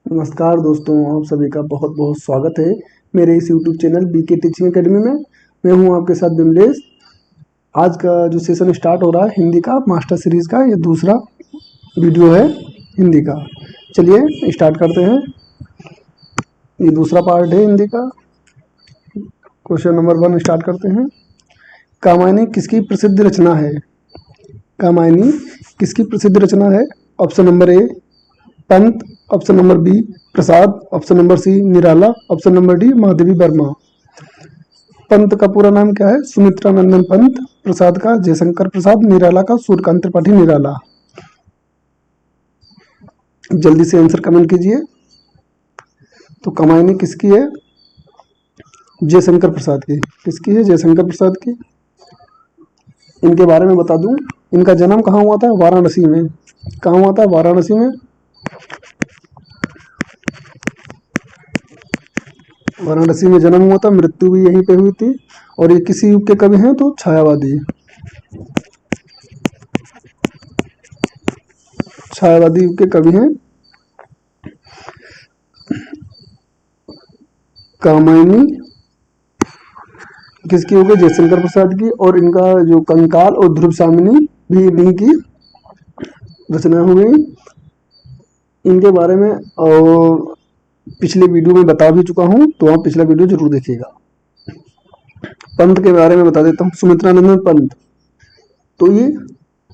नमस्कार दोस्तों, आप सभी का बहुत बहुत स्वागत है मेरे इस YouTube channel BK teaching academy में। मैं हूं आपके साथ बिमलेश। आज का जो सेशन स्टार्ट हो रहा है हिंदी का मास्टर सीरीज़ का, ये दूसरा वीडियो है हिंदी का। चलिए स्टार्ट करते हैं। ये दूसरा पार्ट है हिंदी का। क्वेश्चन नंबर 1 स्टार्ट करते हैं। कामायनी किसकी प्रसिद्ध रचना है? कामायनी किसकी प्रसिद्ध रचना है? Option number A Pant, option number B Prasad, option number C Nirala, option number D Mahadevi Varma. Pant का पूरा नाम क्या है? सुमित्रा नंदन पंत। प्रसाद का जयशंकर प्रसाद। निराला का सूर्यकांत त्रिपाठी निराला। जल्दी से आंसर कमेंट कीजिए। तो कामायनी किसकी है? जयशंकर प्रसाद की। किसकी है? जयशंकर प्रसाद की। इनके बारे में बता दूं, इनका जन्म कहाँ हुआ था? वाराणसी में। कहाँ हुआ था? वाराणसी में। वाराणसी में जन्म हुआ था, मृत्यु भी यहीं पे हुई थी। और ये किसी युग के कवि हैं? तो छायावादी। छायावादी युग के कवि हैं कामायनी। किसकी हो गई? जयशंकर प्रसाद की। और इनका जो कंकाल और ध्रुव सामिनी भी इन्हीं की रचना हो गई। इनके बारे में और पिछले वीडियो में बता भी चुका हूं, तो आप पिछला वीडियो जरूर देखिएगा। पंत के बारे में बता देता हूँ। सुमित्रानंदन पंत, तो ये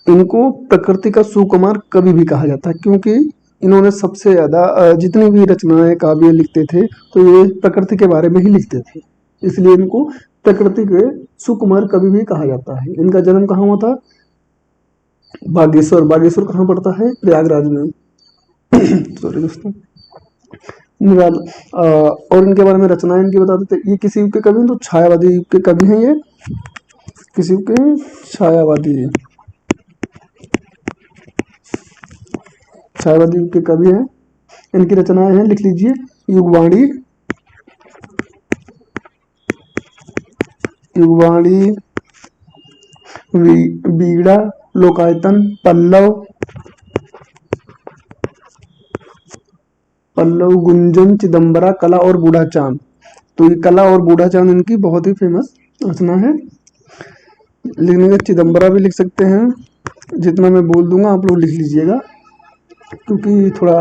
इनको प्रकृति का सुकुमार कवि भी कहा जाता है, क्योंकि इन्होंने सबसे ज्यादा जितनी भी रचनाएं काव्य लिखते थे तो ये प्रकृति के बारे में ही लिखते थे, इसलिए इनको प्रकृति के सुकुमार कवि भी कहा जाता है। इनका जन्म कहाँ हुआ था? बागेश्वर। बागेश्वर कहाँ पड़ता है? प्रयागराज में। सॉरी दोस्तों। निराल और इनके बारे में रचनाएं इनकी बता देते। ये किसी युग के कवि हैं? तो छायावादी युग के कवि हैं। ये किसी युग के? छायावादी। छायावादी युग के कवि हैं। इनकी रचनाएं हैं, लिख लीजिए। युगवाणी, युगवाणी, बीड़ा, लोकायतन, पल्लव, पल्लव, गुंजन, चिदम्बरा, कला और बूढ़ा चांद। तो ये कला और बूढ़ा चांद इनकी बहुत ही फेमस रचना है। लिखने का चिदम्बरा भी लिख सकते हैं। जितना मैं बोल दूंगा आप लोग लिख लीजिएगा, क्योंकि थोड़ा।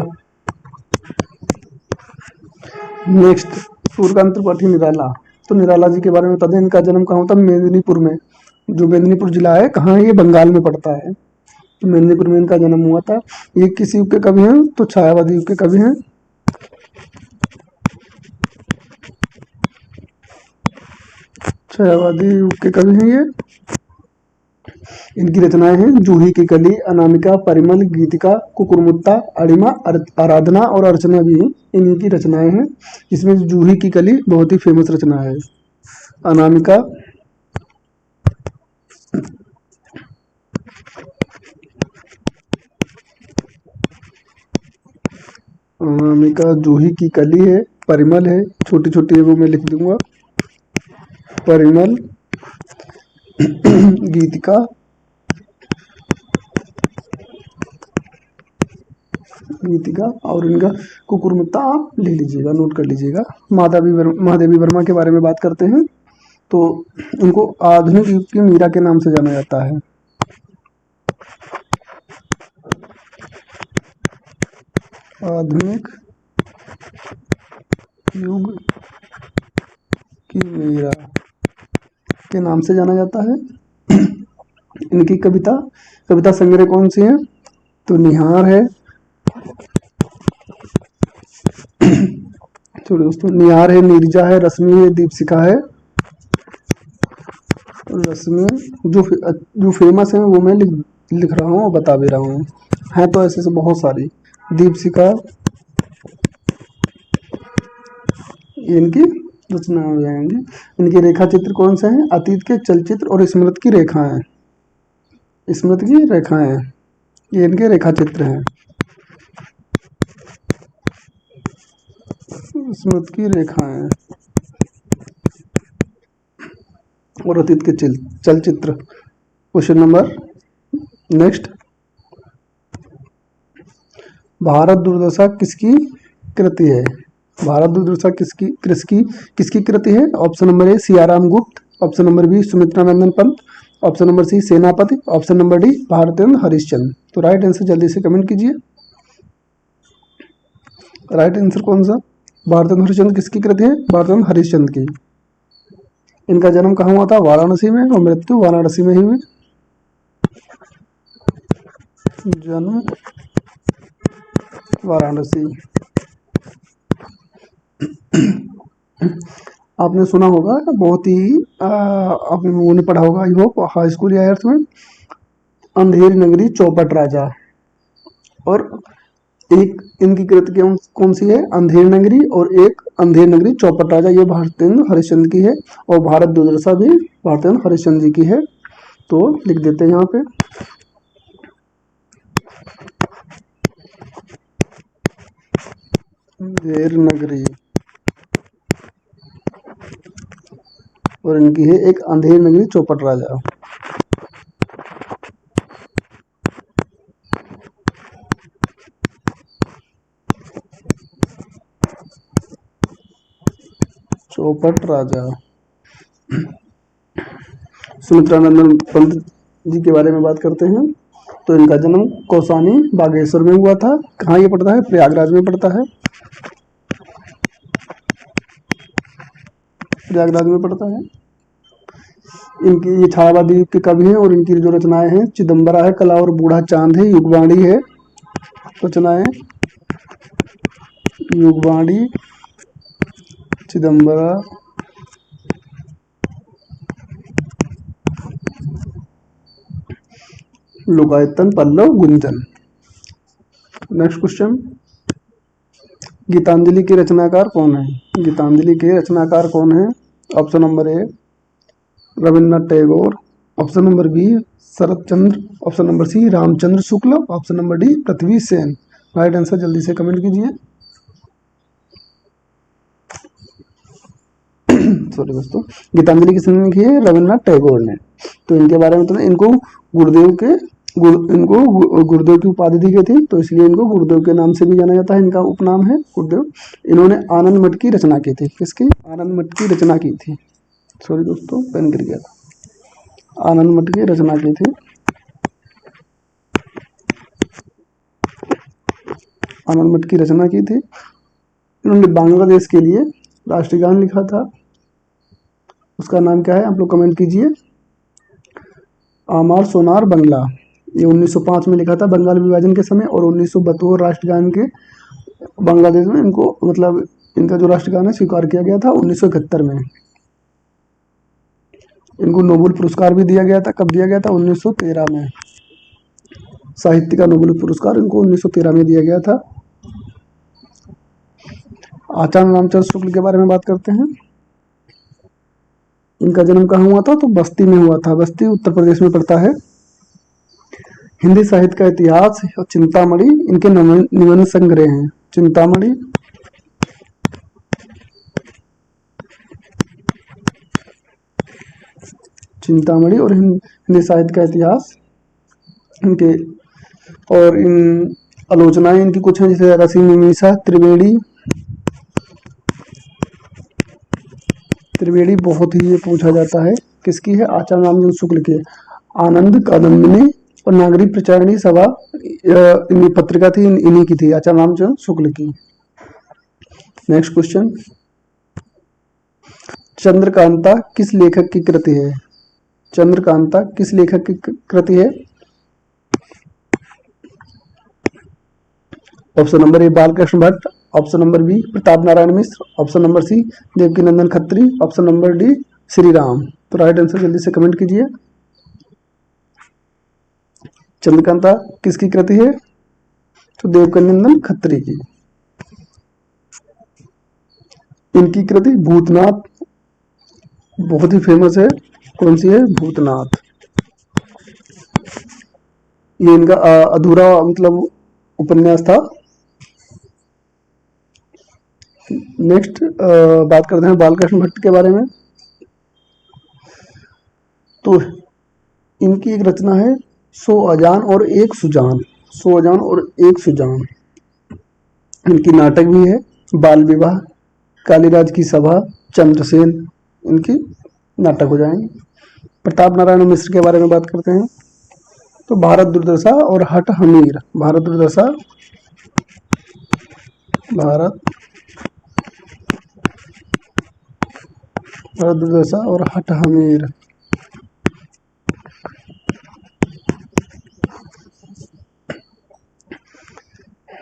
नेक्स्ट, सूर्यकांत त्रिपाठी निराला। तो निराला जी के बारे में बता दें। इनका जन्म कहाँ होता है? मेदिनीपुर में। जो मेदिनीपुर जिला है, कहाँ है ये? बंगाल में पड़ता है। तो मेदिनीपुर में इनका जन्म हुआ था। ये किस युग के कवि हैं? तो छायावादी युग के कवि हैं। छायावादी युग के कवि हैं ये। इनकी रचनाएं हैं जूही की कली, अनामिका, परिमल, गीतिका, कुकुरमुत्ता, अरिमा, आराधना और अर्चना भी इन्हीं की रचनाएं हैं। इसमें जूही की कली बहुत ही फेमस रचना है। अनामिका, अनामिका जूही की कली है। परिमल है, छोटी छोटी है, वो मैं लिख दूंगा। परिमल, गीतिका, गीतिका और इनका कुकुरमुत्ता आप ले लीजिएगा, नोट कर लीजिएगा। महादेवी वर्मा के बारे में बात करते हैं। तो इनको आधुनिक युग की मीरा के नाम से जाना जाता है। आधुनिक युग की मीरा के नाम से जाना जाता है। इनकी कविता संग्रह कौन सी है? तो निहार है। तो दोस्तों, निहार है, नीरजा है, रश्मि है, दीपशिखा है। रश्मि जो फेमस है वो मैं लिख रहा हूँ और बता भी रहा हूँ। है तो ऐसे से बहुत सारी। दीपशिखा, ये इनकी रचना हो जाएंगी। इनके रेखा चित्र कौन से हैं? अतीत के चलचित्र और स्मृति की रेखाएं। स्मृति की रेखाएं, ये इनके रेखा चित्र हैं। स्मृति की रेखाएं और अतीत के चलचित्र। क्वेश्चन नंबर नेक्स्ट, भारत दुर्दशा किसकी कृति है? भारत दुर्दशा किसकी कृति है? ऑप्शन नंबर ए सियाराम गुप्त, ऑप्शन नंबर बी सुमित्रा नंदन पंत, ऑप्शन नंबर सी सेनापति, option number D Bharatendra Harishchandra. तो राइट आंसर जल्दी से कमेंट कीजिए। राइट आंसर कौन सा? भारतेंद्र हरिश्चंद्र किसकी कृति है? भारतेंद्र हरिश्चंद्र की। इनका जन्म कहाँ हुआ था? वाराणसी में, और मृत्यु वाराणसी में ही हुई। जन्म वाराणसी। आपने सुना होगा, बहुत ही आपने वो ने पढ़ा होगा, आई होप हाई स्कूल या एर्थ में, अंधेरी नगरी चौपट राजा। और एक इनकी कृति कौन सी है? अंधेर नगरी, और एक अंधेर नगरी चौपट राजा, ये भारतेंद्र हरिश्चंद्र की है। और भारत दुर्दशा भी भारतेंद्र हरिश्चंद्र जी की है। तो लिख देते हैं यहाँ पे। अंधेर नगरी, और इनकी है एक अंधेर नगरी चौपट राजा। चौपट राजा। सुमित्रा नंदन पंत जी के बारे में बात करते हैं। तो इनका जन्म कौसानी बागेश्वर में हुआ था। कहाँ ये पड़ता है? प्रयागराज में पड़ता है। प्रयागराज में पड़ता है। इनकी ये छायावादी युग के कवि हैं, और इनकी जो रचनाएं हैं, चिदम्बरा है, कला और बूढ़ा चांद है, युगवाणी है, रचनाएं युगवाणी, चिदम्बरा, लोकायतन, पल्लव, गुंजन। नेक्स्ट क्वेश्चन, गीतांजलि के रचनाकार कौन है? गीतांजलि के रचनाकार कौन है? Option number A Rabindranath Tagore, option number B Sharat Chandra, option number C Ramchandra Shukla, option number D Prithvi Sen. Right answer जल्दी से कमेंट कीजिए। सॉरी दोस्तों, गीतांजलि किसने लिखी है? रविन्द्रनाथ टैगोर ने। तो इनके बारे में तो इनको गुरुदेव की उपाधि दी गई थी, तो इसलिए इनको गुरुदेव के नाम से भी जाना जाता है। इनका उपनाम है गुरुदेव। इन्होंने आनंद मठ की रचना की थी। किसकी? आनंद मठ की रचना की थी। सॉरी दोस्तों, पेन गिर गया था। आनंद मठ की रचना की थी। आनंद मठ की रचना की थी। इन्होंने बांग्लादेश के लिए राष्ट्रगान लिखा था। उसका नाम क्या है? आप लोग कमेंट कीजिए। आमार सोनार बंगला, ये 1905 में लिखा था बंगाल विभाजन के समय, और 1972 राष्ट्रगान के बांग्लादेश में इनको मतलब इनका जो राष्ट्रगान है स्वीकार किया गया था 1971 में। इनको नोबेल पुरस्कार भी दिया गया था। कब दिया गया था? 1913 में। साहित्य का नोबेल पुरस्कार इनको 1913 में दिया गया था। आचार्य रामचंद्र शुक्ल के बारे में बात करते हैं। इनका जन्म कहाँ हुआ था? तो बस्ती में हुआ था। बस्ती उत्तर प्रदेश में पड़ता है। हिंदी साहित्य का इतिहास और चिंतामणि इनके निबंध संग्रह हैं। चिंतामणि, चिंतामणि और हिंदी साहित्य का इतिहास इनके, और इन आलोचनाएं इनकी कुछ हैं, जैसे रसी मीमांसा, त्रिवेणी। त्रिवेणी बहुत ही ये पूछा जाता है। किसकी है? आचार्य रामचंद्र शुक्ल की। आनंद कादम्बिनी और नागरिक प्रचारणी सभा इनकी पत्रिका थी, इन्हीं की थी, आचार्य रामचंद्र शुक्ल की। नेक्स्ट क्वेश्चन, चंद्रकांता किस लेखक की कृति है? चंद्रकांता किस लेखक की कृति है? Option number A Balkrishna Bhatt, option number B Pratap Narayan Mishra, option number C Devkinandan Khatri, option number D Shri Ram. तो राइट आंसर जल्दी से कमेंट कीजिए। चंद्रकांता किसकी कृति है? तो देवकीनंदन खत्री की। इनकी कृति भूतनाथ बहुत ही फेमस है। कौन सी है? भूतनाथ। ये इनका अधूरा मतलब उपन्यास था। नेक्स्ट बात करते हैं बालकृष्ण भट्ट के बारे में। तो इनकी एक रचना है सो अजान और एक सुजान। सो अजान और एक सुजान। इनकी नाटक भी है बाल विवाह, कालीराज की सभा, चंद्रसेन, इनकी नाटक हो जाएंगे। प्रताप नारायण मिश्र के बारे में बात करते हैं। तो भारत दुर्दशा और हठ हमीर, भारत दुर्दशा, भारत भारत दुर्दशा और हठ हमीर।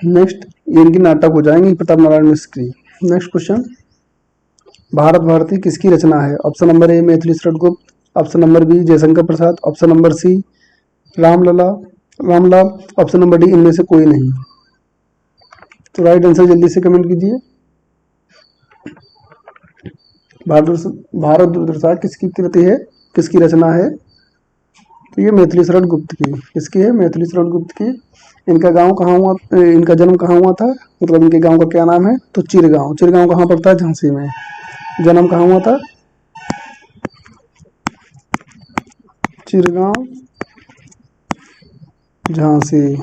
नेक्स्ट इनकी नाटक हो जाएंगी प्रताप नारायण मिश्र की। नेक्स्ट क्वेश्चन, भारत भारती किसकी रचना है? Option number A Maithili Sharad Gupt, option number B Jaishankar Prasad, option number C Ramlal, option number D इनमें से कोई नहीं। तो राइट आंसर जल्दी से कमेंट कीजिए। भारत दुर्दशा किसकी कृति है, किसकी रचना है? तो ये मैथिली शरण गुप्त की। किसकी है? मैथिली शरण गुप्त की। इनका गांव कहाँ हुआ, इनका जन्म कहाँ हुआ था, मतलब इनके गांव का क्या नाम है? तो चिरगांव। चिरगांव कहाँ पड़ता है? झांसी में। जन्म कहाँ हुआ था? चिरगांव, झांसी।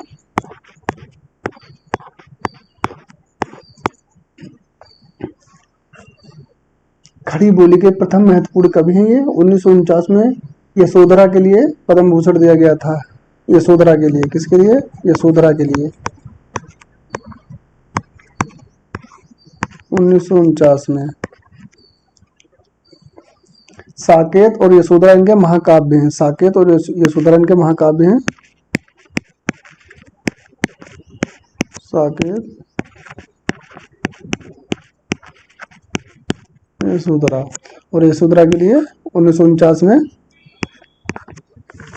खड़ी बोली के प्रथम महत्वपूर्ण कवि हैं ये। 1949 में यशोधरा के लिए पद्म भूषण दिया गया था। यशोधरा के लिए, किसके लिए? यशोधरा के लिए 1949 में। साकेत और यशोधरा इनके महाकाव्य हैं। साकेत और यशोधरा इनके महाकाव्य हैं। साकेत, यशोधरा, और यशोधरा के लिए 1949 में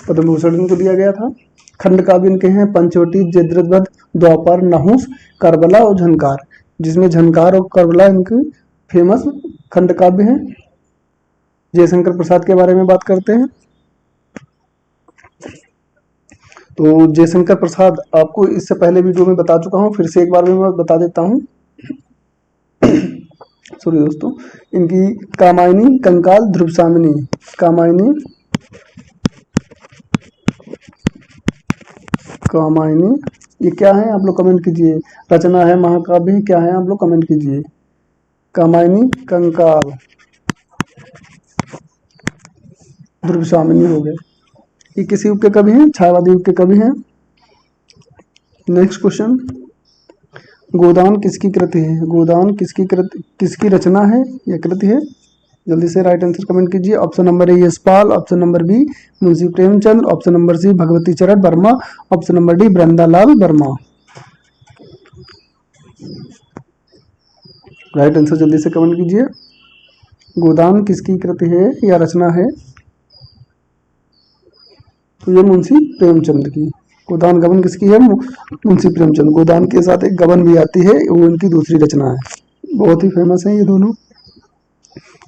पद्म भूषण इनको दिया गया था। खंड काव्य इनके हैं पंचवटी, जयद्रथ, द्वापर, नहुस, करबला और झनकार, जिसमें झनकार और करबला इनके फेमस खंड काव्य हैं। जयशंकर प्रसाद के बारे में बात करते हैं। तो जयशंकर प्रसाद आपको इससे पहले वीडियो में बता चुका हूं, फिर से एक बार में मैं बता देता हूं। सॉरी दोस्तों, इनकी कामायनी, कंकाल, ध्रुवसामिनी। कामायनी, कामायनी ये क्या है आप लोग कमेंट कीजिए। रचना है, महाकाव्य क्या है आप लोग कमेंट कीजिए। कामायनी, कंकाल, ध्रुवसामिनी हो गए। ये किस युग के कवि हैं? छायावादी युग के कवि हैं। नेक्स्ट क्वेश्चन, गोदान किसकी कृति है? गोदान किसकी कृति, किसकी रचना है या कृति है? जल्दी से राइट आंसर कमेंट कीजिए। Option number A Yashpal, option number B Munshi Premchand, option number C Bhagwati Charan Verma, option number D Vrindalal Verma. Right answer जल्दी से कमेंट कीजिए। गोदान किसकी कृति है या रचना है? तो ये मुंशी प्रेमचंद की। गोदान गबन किसकी है? मुंशी प्रेमचंद। गोदान के साथ एक गबन भी आती है, वो इनकी दूसरी रचना है। बहुत ही फेमस है ये दोनों।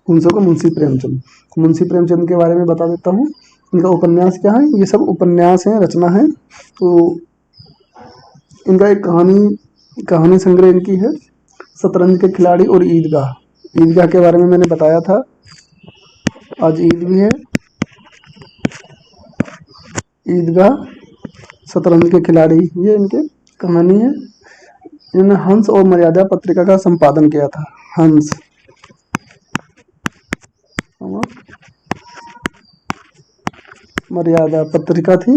उनसे को मुंशी प्रेमचंद। मुंशी प्रेमचंद के बारे में बता देता हूँ। इनका उपन्यास क्या है? ये सब उपन्यास है, रचना है। तो इनका एक कहानी संग्रह इनकी है शतरंज के खिलाड़ी और ईदगाह। ईदगाह के बारे में मैंने बताया था, आज ईद भी है। ईदगाह, शतरंज के खिलाड़ी, ये इनके कहानी है। इन्होंने हंस और मर्यादा पत्रिका का संपादन किया था। हंस, मर्यादा पत्रिका थी,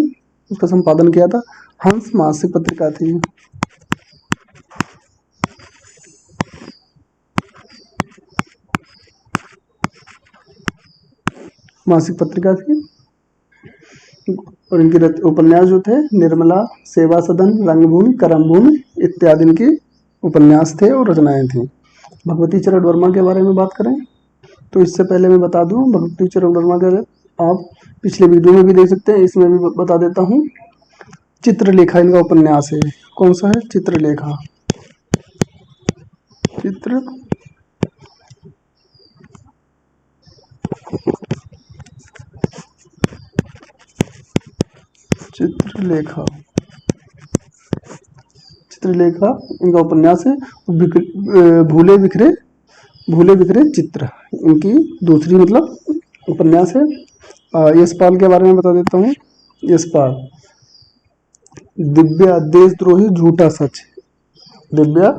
उसका संपादन किया था। हंस मासिक पत्रिका थी। मासिक पत्रिका थी। और इनके उपन्यास जो थे निर्मला, सेवा सदन, रंगभूमि, करमभूमि इत्यादि इनके उपन्यास थे और रचनाएं थी। भगवती चरण वर्मा के बारे में बात करें तो इससे पहले मैं बता दूं, भगवती चरण वर्मा का आप पिछले वीडियो में भी देख सकते हैं, इसमें भी बता देता हूं। चित्रलेखा इनका उपन्यास है। कौन सा है? चित्रलेखा। चित्रलेखा, चित्रलेखा इनका उपन्यास है। भूले बिखरे चित्र इनकी दूसरी मतलब उपन्यास है। यशपाल के बारे में बता देता हूँ। यशपाल, दिव्या, देशद्रोही, झूठा सच। दिव्या,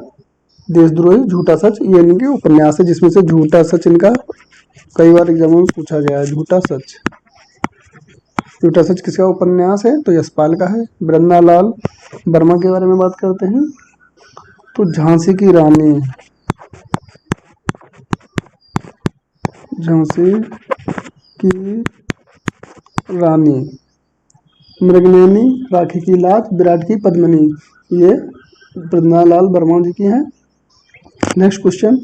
देशद्रोही, झूठा सच, ये इनके उपन्यास है जिसमें से झूठा सच इनका कई बार एग्जामों में पूछा गया है। झूठा सच, झूठा सच किसका उपन्यास है? तो यशपाल का है। वृंदालाल वर्मा के बारे में बात करते हैं तो झांसी की रानी, झांसी की रानी, मृगनयनी, राखी की लाज, विराट की पद्मिनी, ये वृंदालाल वर्मा जी की हैं। नेक्स्ट क्वेश्चन,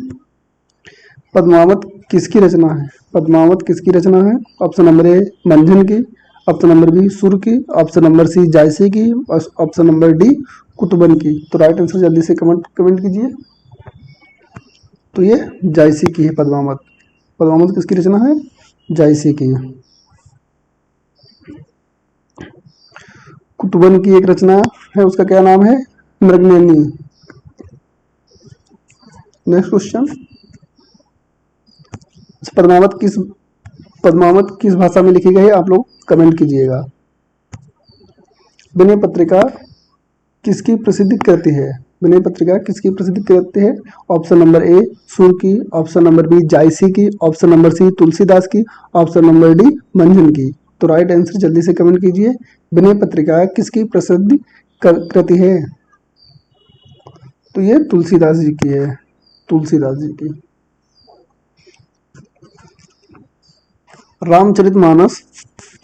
पद्मावत किसकी रचना है? पद्मावत किसकी रचना है? ऑप्शन नंबर ए मंझन की, ऑप्शन नंबर बी सुर की, ऑप्शन नंबर सी जायसी की, ऑप्शन नंबर डी कुतुबन की। तो राइट आंसर जल्दी से कमेंट कीजिए। तो ये जायसी की है पद्मावत। पद्मावत किसकी रचना है? जायसी की। कुतुबन की एक रचना है, उसका क्या नाम है? मृगनयनी। नेक्स्ट क्वेश्चन, पद्मावत किस भाषा में लिखी गई है? आप लोग कमेंट कीजिएगा। विनय पत्रिका किसकी प्रसिद्ध कृति है? विनय पत्रिका किसकी प्रसिद्ध कृति है? ऑप्शन नंबर ए सुर की, ऑप्शन नंबर बी जायसी की, ऑप्शन नंबर सी तुलसीदास की, ऑप्शन नंबर डी मंझन की। तो राइट आंसर जल्दी से कमेंट कीजिए। विनय पत्रिका किसकी प्रसिद्ध कृति है? तो ये तुलसीदास जी की है, तुलसीदास जी की। रामचरितमानस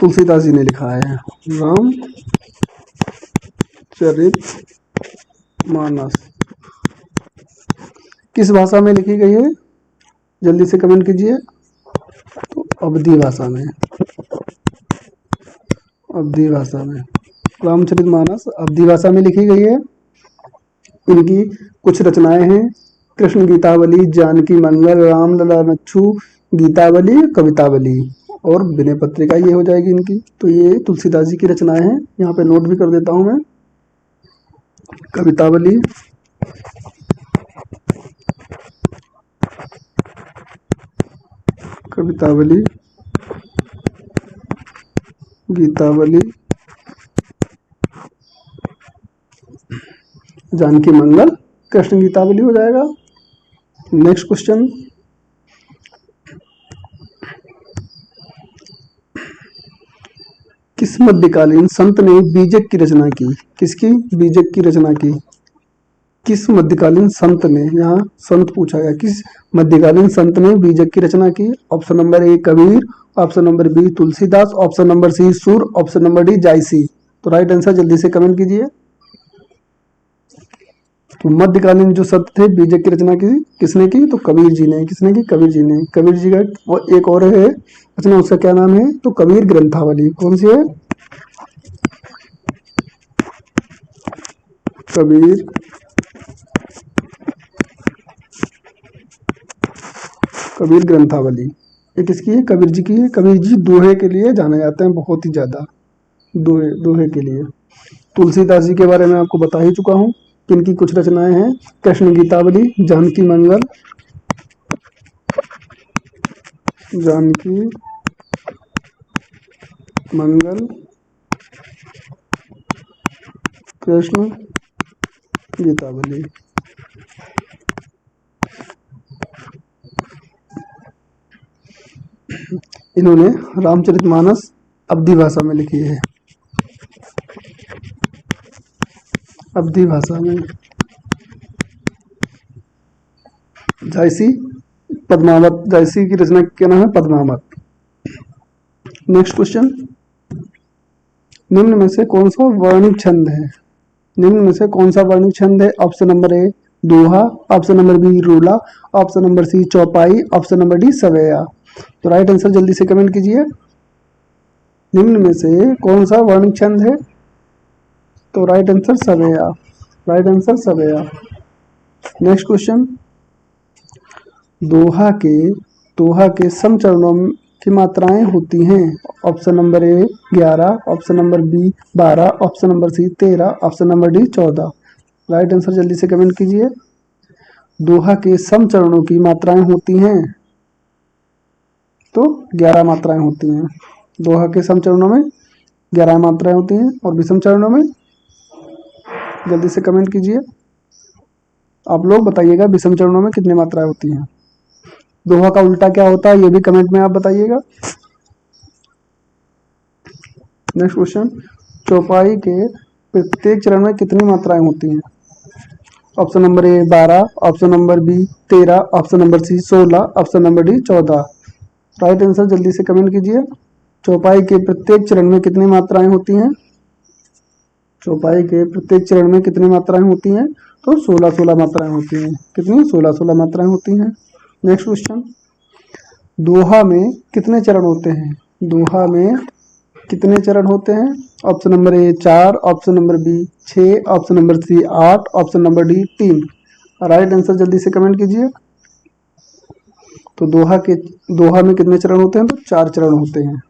तुलसीदास जी ने लिखा है। रामचरितमानस किस भाषा में लिखी गई है? जल्दी से कमेंट कीजिए। तो अवधी भाषा में, अवधी भाषा में। रामचरितमानस अवधी भाषा में लिखी गई है। इनकी कुछ रचनाएं हैं, कृष्ण गीतावली, जानकी मंगल, रामलला नच्छू, गीतावली, कवितावली और विनय पत्रिका, ये हो जाएगी इनकी। तो ये तुलसीदास जी की रचनाएं हैं, यहाँ पे नोट भी कर देता हूं मैं। कवितावली, कवितावली, गीतावली, जानकी मंगल, कृष्ण गीतावली हो जाएगा। नेक्स्ट क्वेश्चन, किस मध्यकालीन संत ने बीजक की रचना की? किसकी? बीजक की रचना की। किस मध्यकालीन संत ने, यहाँ संत पूछा गया, किस मध्यकालीन संत ने बीजक की रचना की? Option number A Kabir, option number B Tulsidas, option number C Sur, option number D जायसी। तो राइट आंसर जल्दी से कमेंट कीजिए। तो मध्यकालीन जो संत थे बीजक की रचना की किसने की? तो कबीर जी ने। किसने की? कबीर जी ने। कबीर जी का वो एक और है रचना, उसका क्या नाम है? तो कबीर ग्रंथावली। कौन सी है? कबीर कबीर ग्रंथावली। ये किसकी है? कबीर जी की है। कबीर जी दोहे के लिए जाने जाते हैं, बहुत ही ज्यादा, दोहे दोहे के लिए। तुलसीदास जी के बारे में आपको बता ही चुका हूँ कि इनकी कुछ रचनाएं हैं, कृष्ण गीतावली, जानकी मंगल, जानकी मंगल, कृष्ण गीतावली। इन्होंने रामचरितमानस अवधी भाषा में लिखी है, अवधी भाषा में। जायसी पद्मावत, जायसी की रचना क्या नाम है? पद्मावत। नेक्स्ट क्वेश्चन, निम्न में से कौन सा वर्णिक छंद है? निम्न में से कौन सा वर्णिक छंद है? ऑप्शन नंबर ए दोहा, ऑप्शन नंबर बी रूला, ऑप्शन नंबर सी चौपाई, ऑप्शन नंबर डी सवैया। तो राइट आंसर जल्दी से कमेंट कीजिए। निम्न में से कौन सा वर्णिक छंद है? तो राइट आंसर सवैया, राइट आंसर सवैया। नेक्स्ट क्वेश्चन, दोहा के सम चरणों की मात्राएं होती हैं। Option number A 11, option number B 12, option number C 13, option number D 14। Right answer जल्दी से कमेंट कीजिए। दोहा के सम चरणों की मात्राएं होती हैं, तो 11 मात्राएं होती हैं। दोहा के सम चरणों में 11 मात्राएं होती हैं और विषम चरणों में, जल्दी से कमेंट कीजिए। आप लोग बताइएगा विषम चरणों में कितनी मात्राएं होती हैं। दोहा का उल्टा क्या होता है ये भी कमेंट में आप बताइएगा। नेक्स्ट क्वेश्चन, चौपाई के प्रत्येक चरण में कितनी मात्राएं होती हैं। Option number A 12, option number B 13, option number C 16, option number D 14। Right answer जल्दी से कमेंट कीजिए। चौपाई के प्रत्येक चरण में कितनी मात्राएं होती हैं। चौपाई के प्रत्येक चरण में कितनी मात्राएं होती हैं, तो 16 मात्राएं होती हैं। कितनी, 16 मात्राएं होती हैं। नेक्स्ट क्वेश्चन, दोहा में कितने चरण होते हैं। दोहा में कितने चरण होते हैं। Option number A 4, option number B 6, option number C 8, option number D 3। Right answer जल्दी से कमेंट कीजिए। तो दोहा में कितने चरण होते हैं, तो 4 चरण होते हैं।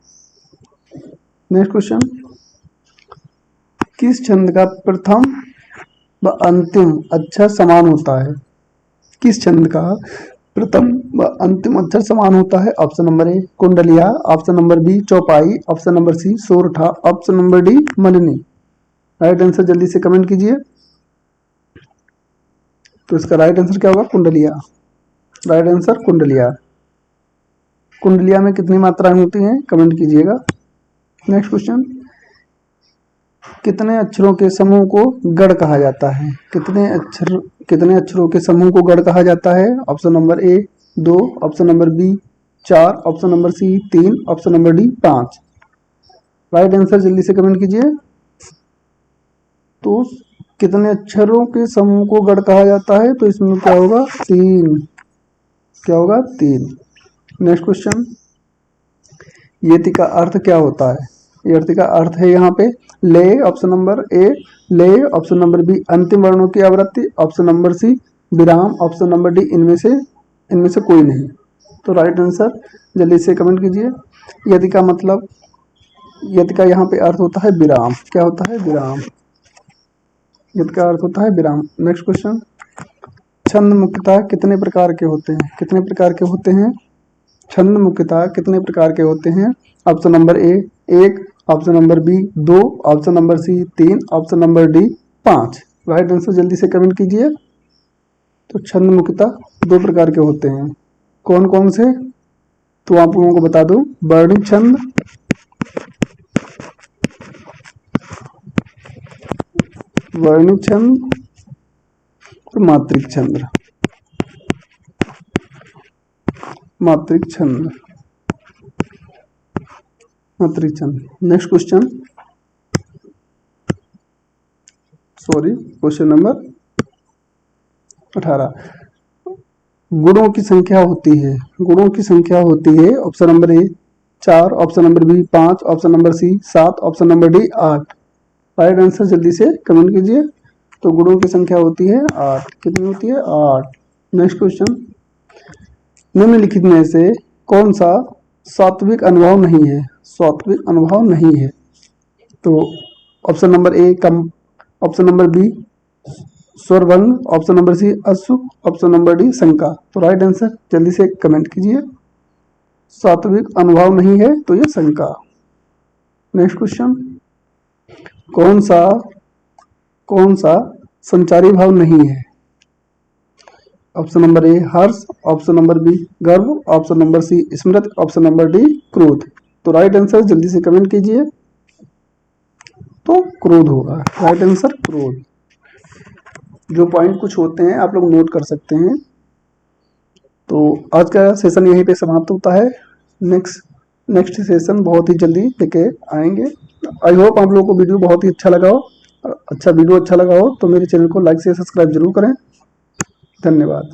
नेक्स्ट क्वेश्चन, किस छंद का प्रथम व अंतिम अक्षर समान होता है। किस छंद का प्रथम व अंतिम अक्षर समान होता है। ऑप्शन नंबर ए कुंडलिया, ऑप्शन नंबर बी चौपाई, ऑप्शन नंबर सी सोरठा, ऑप्शन नंबर डी मलिनी। राइट आंसर जल्दी से कमेंट कीजिए। तो इसका राइट आंसर क्या होगा, कुंडलिया। राइट आंसर कुंडलिया। कुंडलिया में कितनी मात्राएं होती हैं, कमेंट कीजिएगा। नेक्स्ट क्वेश्चन, कितने अक्षरों के समूह को गढ़ कहा जाता है। कितने अक्षरों के समूह को गढ़ कहा जाता है। Option number A 2, option number B 4, option number C 3, option number D 5। Right answer जल्दी से कमेंट कीजिए। तो कितने अक्षरों के समूह को गढ़ कहा जाता है, तो इसमें क्या होगा, 3। क्या होगा, 3। नेक्स्ट क्वेश्चन, यति का अर्थ क्या होता है। यति का अर्थ है यहाँ पे ले, ऑप्शन नंबर ए ले, ऑप्शन नंबर बी अंतिम वर्णों की आवृत्ति, ऑप्शन नंबर सी विराम, ऑप्शन नंबर डी इनमें से कोई नहीं। तो राइट आंसर जल्दी से कमेंट कीजिए। यति का मतलब, यति का यहाँ पे अर्थ होता है विराम। क्या होता है, विराम। यति का अर्थ होता है विराम। नेक्स्ट क्वेश्चन, छंद मुख्यतः कितने प्रकार के होते हैं। कितने प्रकार के होते हैं। छंद मुख्यतः कितने प्रकार के होते हैं। Option number A 1, option number B 2, option number C 3, option number D 5। Right answer जल्दी से कमेंट कीजिए। तो छंद मुख्यतः 2 प्रकार के होते हैं। कौन कौन से, तो आप लोगों को बता दूं, वर्णिक छंद, वर्णिक छंद और मात्रिक छंद। मात्रिक छंद, मात्रिक छंद। नेक्स्ट क्वेश्चन, क्वेश्चन नंबर 18, गुणों की संख्या होती है। गुणों की संख्या होती है। Option number A 4, option number B 5, option number C 7, option number D 8। Right answer जल्दी से कमेंट कीजिए। तो गुणों की संख्या होती है 8। कितनी होती है, 8। नेक्स्ट क्वेश्चन, निम्नलिखित में से कौन सा सात्विक अनुभव नहीं है। सात्विक अनुभव नहीं है। तो ऑप्शन नंबर ए कम, ऑप्शन नंबर बी स्वरभंग, ऑप्शन नंबर सी अशुभ, ऑप्शन नंबर डी शंका। तो राइट आंसर जल्दी से कमेंट कीजिए। सात्विक अनुभव नहीं है, तो ये शंका। नेक्स्ट क्वेश्चन, कौन सा संचारी भाव नहीं है। ऑप्शन नंबर ए हर्ष, ऑप्शन नंबर बी गर्व, ऑप्शन नंबर सी स्मृति, ऑप्शन नंबर डी क्रोध। तो राइट आंसर जल्दी से कमेंट कीजिए। तो क्रोध होगा। राइट आंसर क्रोध। जो पॉइंट कुछ होते हैं आप लोग नोट कर सकते हैं। तो आज का सेशन यहीं पे समाप्त होता है। नेक्स्ट सेशन बहुत ही जल्दी लेके आएंगे। आई होप आप लोगों को वीडियो बहुत ही अच्छा लगा हो। वीडियो अच्छा लगा हो तो मेरे चैनल को लाइक से सब्सक्राइब जरूर करें। धन्यवाद।